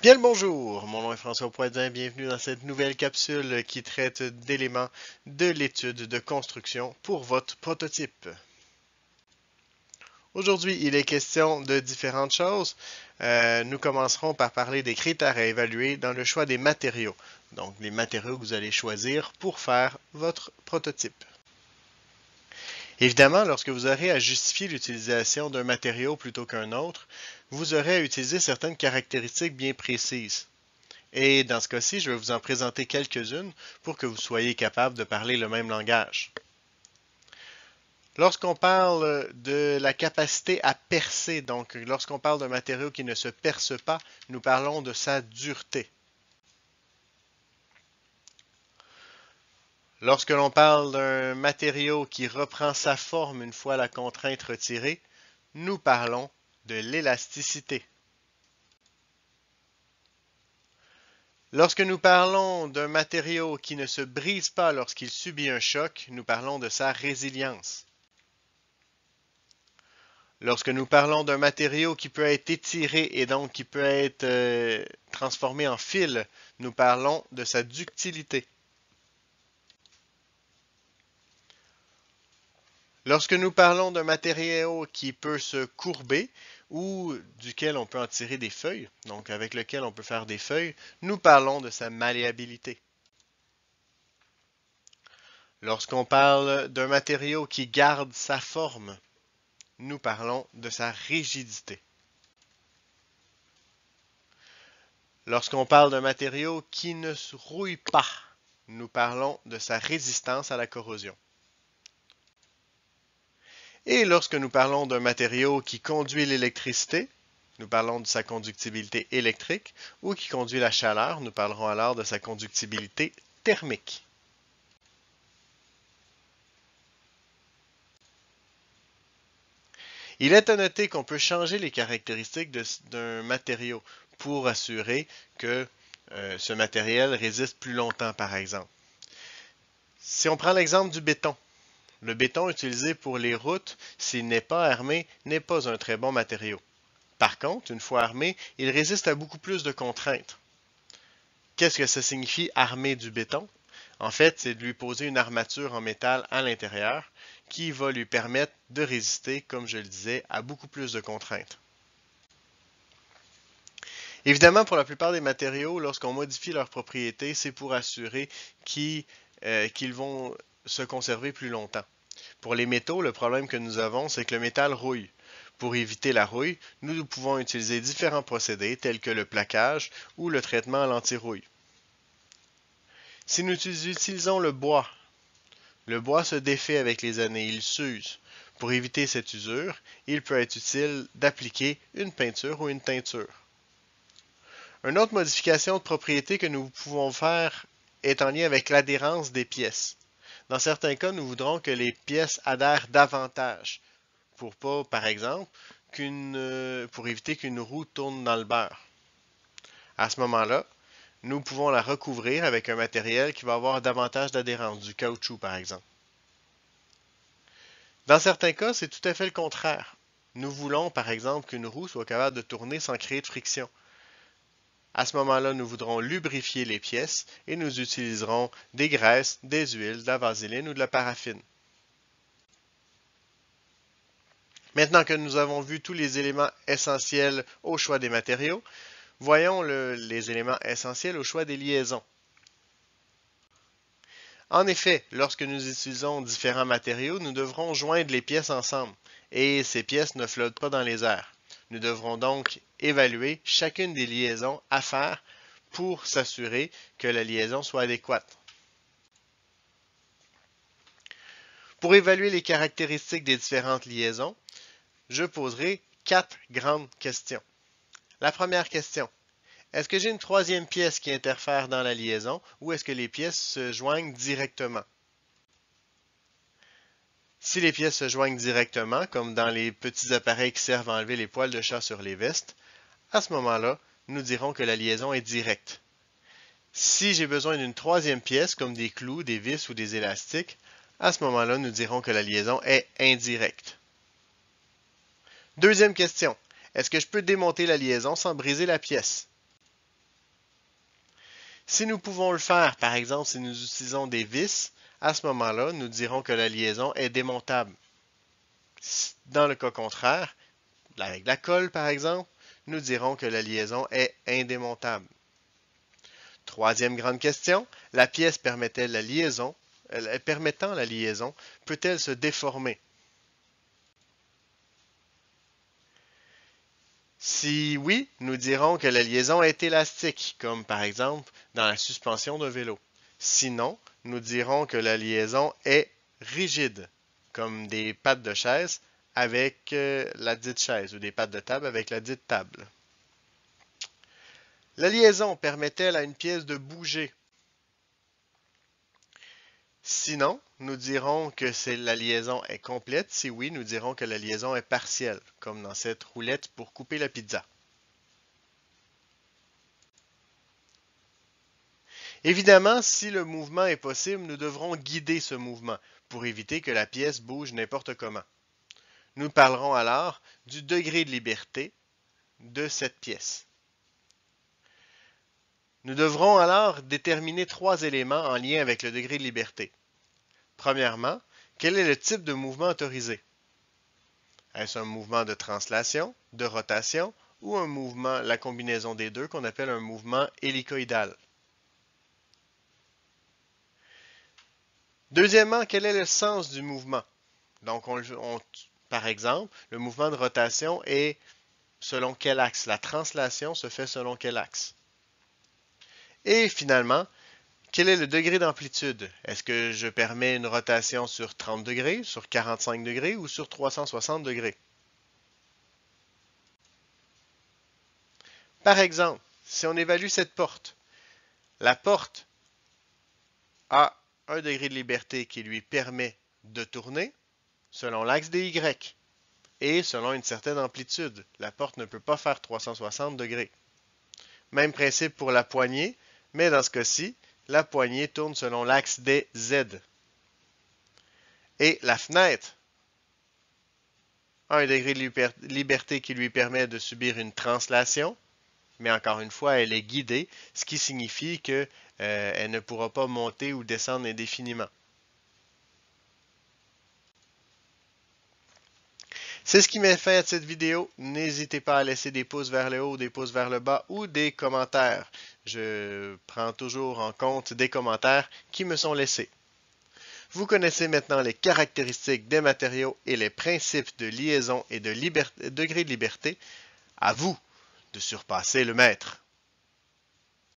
Bien le bonjour, mon nom est François Poitvin, bienvenue dans cette nouvelle capsule qui traite d'éléments de l'étude de construction pour votre prototype. Aujourd'hui, il est question de différentes choses. Nous commencerons par parler des critères à évaluer dans le choix des matériaux, donc les matériaux que vous allez choisir pour faire votre prototype. Évidemment, lorsque vous aurez à justifier l'utilisation d'un matériau plutôt qu'un autre, vous aurez à utiliser certaines caractéristiques bien précises. Et dans ce cas-ci, je vais vous en présenter quelques-unes pour que vous soyez capable de parler le même langage. Lorsqu'on parle de la capacité à percer, donc lorsqu'on parle d'un matériau qui ne se perce pas, nous parlons de sa dureté. Lorsque l'on parle d'un matériau qui reprend sa forme une fois la contrainte retirée, nous parlons de l'élasticité. Lorsque nous parlons d'un matériau qui ne se brise pas lorsqu'il subit un choc, nous parlons de sa résilience. Lorsque nous parlons d'un matériau qui peut être étiré et donc qui peut être transformé en fil, nous parlons de sa ductilité. Lorsque nous parlons d'un matériau qui peut se courber ou duquel on peut en tirer des feuilles, donc avec lequel on peut faire des feuilles, nous parlons de sa malléabilité. Lorsqu'on parle d'un matériau qui garde sa forme, nous parlons de sa rigidité. Lorsqu'on parle d'un matériau qui ne se rouille pas, nous parlons de sa résistance à la corrosion. Et lorsque nous parlons d'un matériau qui conduit l'électricité, nous parlons de sa conductibilité électrique, ou qui conduit la chaleur, nous parlerons alors de sa conductibilité thermique. Il est à noter qu'on peut changer les caractéristiques d'un matériau pour assurer que ce matériel résiste plus longtemps, par exemple. Si on prend l'exemple du béton, le béton utilisé pour les routes, s'il n'est pas armé, n'est pas un très bon matériau. Par contre, une fois armé, il résiste à beaucoup plus de contraintes. Qu'est-ce que ça signifie armer du béton? En fait, c'est de lui poser une armature en métal à l'intérieur qui va lui permettre de résister, comme je le disais, à beaucoup plus de contraintes. Évidemment, pour la plupart des matériaux, lorsqu'on modifie leurs propriétés, c'est pour assurer qu'ils vont se conserver plus longtemps. Pour les métaux, le problème que nous avons, c'est que le métal rouille. Pour éviter la rouille, nous pouvons utiliser différents procédés tels que le plaquage ou le traitement à l'anti-rouille. Si nous utilisons le bois se défait avec les années, il s'use. Pour éviter cette usure, il peut être utile d'appliquer une peinture ou une teinture. Une autre modification de propriété que nous pouvons faire est en lien avec l'adhérence des pièces. Dans certains cas, nous voudrons que les pièces adhèrent davantage pour pas, par exemple, pour éviter qu'une roue tourne dans le beurre. À ce moment-là, nous pouvons la recouvrir avec un matériel qui va avoir davantage d'adhérence, du caoutchouc par exemple. Dans certains cas, c'est tout à fait le contraire. Nous voulons, par exemple, qu'une roue soit capable de tourner sans créer de friction. À ce moment-là, nous voudrons lubrifier les pièces et nous utiliserons des graisses, des huiles, de la vaseline ou de la paraffine. Maintenant que nous avons vu tous les éléments essentiels au choix des matériaux, voyons les éléments essentiels au choix des liaisons. En effet, lorsque nous utilisons différents matériaux, nous devrons joindre les pièces ensemble et ces pièces ne flottent pas dans les airs. Nous devrons donc évaluer chacune des liaisons à faire pour s'assurer que la liaison soit adéquate. Pour évaluer les caractéristiques des différentes liaisons, je poserai 4 grandes questions. La première question, est-ce que j'ai une troisième pièce qui interfère dans la liaison ou est-ce que les pièces se joignent directement? Si les pièces se joignent directement, comme dans les petits appareils qui servent à enlever les poils de chat sur les vestes, à ce moment-là, nous dirons que la liaison est directe. Si j'ai besoin d'une troisième pièce, comme des clous, des vis ou des élastiques, à ce moment-là, nous dirons que la liaison est indirecte. Deuxième question. Est-ce que je peux démonter la liaison sans briser la pièce? Si nous pouvons le faire, par exemple, si nous utilisons des vis, à ce moment-là, nous dirons que la liaison est démontable. Dans le cas contraire, avec la colle, par exemple, nous dirons que la liaison est indémontable. Troisième grande question, la pièce permettant la liaison peut-elle se déformer? Si oui, nous dirons que la liaison est élastique, comme par exemple dans la suspension d'un vélo. Sinon, nous dirons que la liaison est rigide, comme des pattes de chaise avec la dite chaise ou des pattes de table avec la dite table. La liaison permet-elle à une pièce de bouger? Sinon, nous dirons que la liaison est complète. Si oui, nous dirons que la liaison est partielle, comme dans cette roulette pour couper la pizza. Évidemment, si le mouvement est possible, nous devrons guider ce mouvement pour éviter que la pièce bouge n'importe comment. Nous parlerons alors du degré de liberté de cette pièce. Nous devrons alors déterminer 3 éléments en lien avec le degré de liberté. Premièrement, quel est le type de mouvement autorisé? Est-ce un mouvement de translation, de rotation ou un mouvement, la combinaison des deux qu'on appelle un mouvement hélicoïdal? Deuxièmement, quel est le sens du mouvement? Donc, par exemple, le mouvement de rotation est selon quel axe? La translation se fait selon quel axe? Et finalement, quel est le degré d'amplitude? Est-ce que je permets une rotation sur 30 degrés, sur 45 degrés ou sur 360 degrés? Par exemple, si on évalue cette porte, la porte a un degré de liberté qui lui permet de tourner selon l'axe des Y et selon une certaine amplitude. La porte ne peut pas faire 360 degrés. Même principe pour la poignée, mais dans ce cas-ci, la poignée tourne selon l'axe des Z. Et la fenêtre a un degré de liberté qui lui permet de subir une translation, mais encore une fois, elle est guidée, ce qui signifie qu'elle ne pourra pas monter ou descendre indéfiniment. C'est ce qui met fin à cette vidéo. N'hésitez pas à laisser des pouces vers le haut, des pouces vers le bas ou des commentaires. Je prends toujours en compte des commentaires qui me sont laissés. Vous connaissez maintenant les caractéristiques des matériaux et les principes de liaison et de degré de liberté. À vous de surpasser le maître.